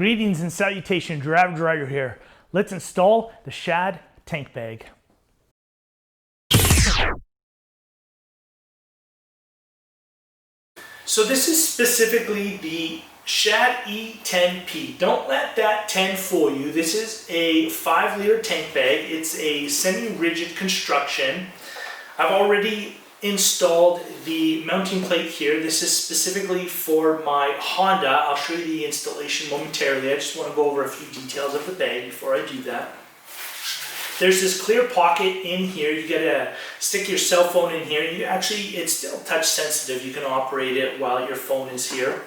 Greetings and salutations, your average rider here. Let's install the Shad tank bag. So this is specifically the Shad E-10P. Don't let that 10 fool you. This is a 5-liter tank bag. It's a semi-rigid construction. I've already installed the mounting plate here. This is specifically for my Honda. I'll show you the installation momentarily. I just want to go over a few details of the bag before I do that. There's this clear pocket in here. You gotta stick your cell phone in here. It's still touch sensitive. You can operate it while your phone is here.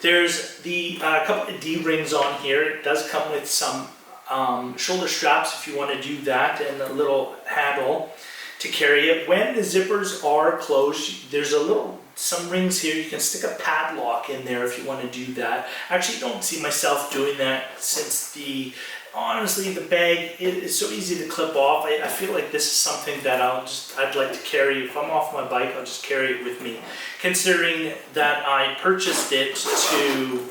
There's the couple of D-rings on here. It does come with some shoulder straps if you want to do that, and a little handle to carry it. When the zippers are closed, there's some rings here. You can stick a padlock in there if you want to do that. I actually don't see myself doing that since honestly the bag is so easy to clip off. I feel like this is something that I'd like to carry. If I'm off my bike, I'll just carry it with me. Considering that I purchased it to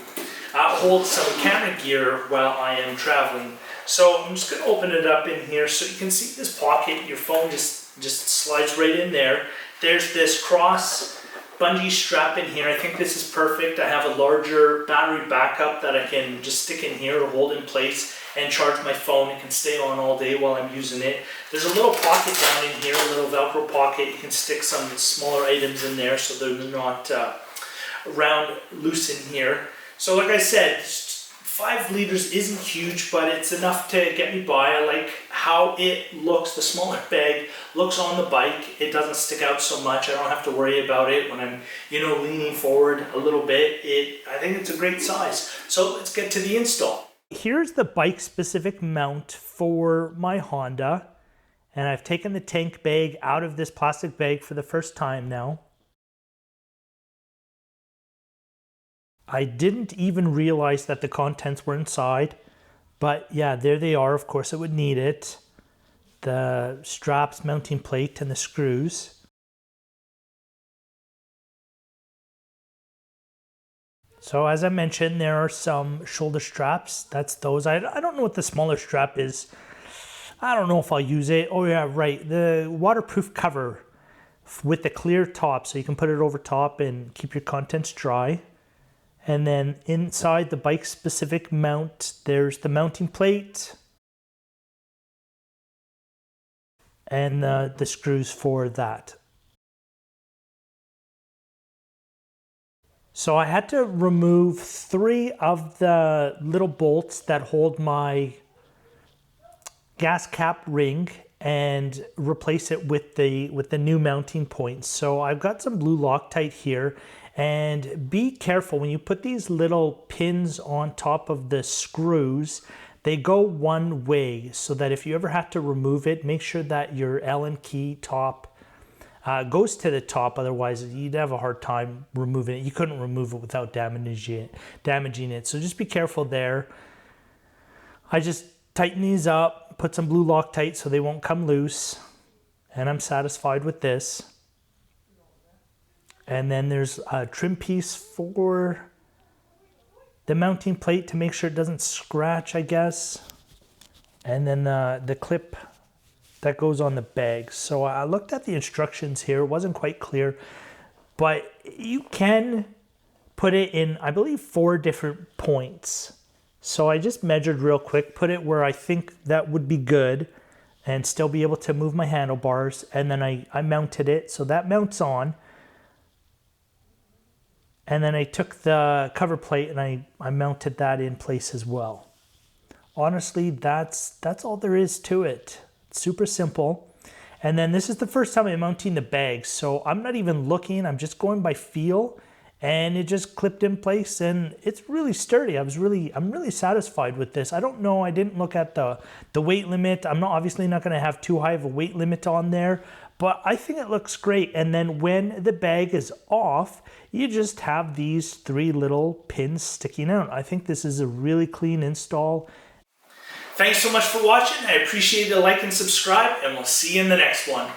hold some camera gear while I am traveling. So I'm just going to open it up in here so you can see this pocket. Your phone just slides right in there. There's this cross bungee strap in here. I think this is perfect. I have a larger battery backup that I can just stick in here to hold in place and charge my phone. It can stay on all day while I'm using it. There's a little pocket down in here, a little Velcro pocket. You can stick some smaller items in there so they're not round loose in here. So like I said, 5 liters isn't huge, but it's enough to get me by. I like how it looks. The smaller bag looks on the bike. It doesn't stick out so much. I don't have to worry about it when I'm, leaning forward a little bit. I think it's a great size. So let's get to the install. Here's the bike-specific mount for my Honda, and I've taken the tank bag out of this plastic bag for the first time now. I didn't even realize that the contents were inside, but yeah, there they are. Of course, it would need it. The straps, mounting plate, and the screws. So as I mentioned, there are some shoulder straps. That's those. I don't know what the smaller strap is. I don't know if I'll use it. Oh yeah, right. The waterproof cover with the clear top, so you can put it over top and keep your contents dry. And then inside the bike-specific mount, there's the mounting plate and the screws for that. So I had to remove 3 of the little bolts that hold my gas cap ring and replace it with the new mounting points. So I've got some blue Loctite here. And be careful when you put these little pins on top of the screws, they go one way, so that if you ever have to remove it, make sure that your Allen key top goes to the top. Otherwise, you'd have a hard time removing it. You couldn't remove it without damaging it. So just be careful there. I just tighten these up, put some blue Loctite so they won't come loose, and I'm satisfied with this. And then there's a trim piece for the mounting plate to make sure it doesn't scratch, I guess. And then the clip that goes on the bag. So I looked at the instructions here. It wasn't quite clear, but you can put it in, I believe, 4 different points. So I just measured real quick, put it where I think that would be good and still be able to move my handlebars. And then I mounted it. So that mounts on. And then I took the cover plate and I mounted that in place as well. Honestly, that's all there is to it. It's super simple. And then this is the first time I'm mounting the bag, so I'm not even looking. I'm just going by feel, and it just clipped in place, and it's really sturdy. I'm really satisfied with this. I don't know. I didn't look at the weight limit. I'm obviously not going to have too high of a weight limit on there. But I think it looks great. And then when the bag is off, you just have these 3 little pins sticking out. I think this is a really clean install. Thanks so much for watching. I appreciate the like and subscribe, and we'll see you in the next one.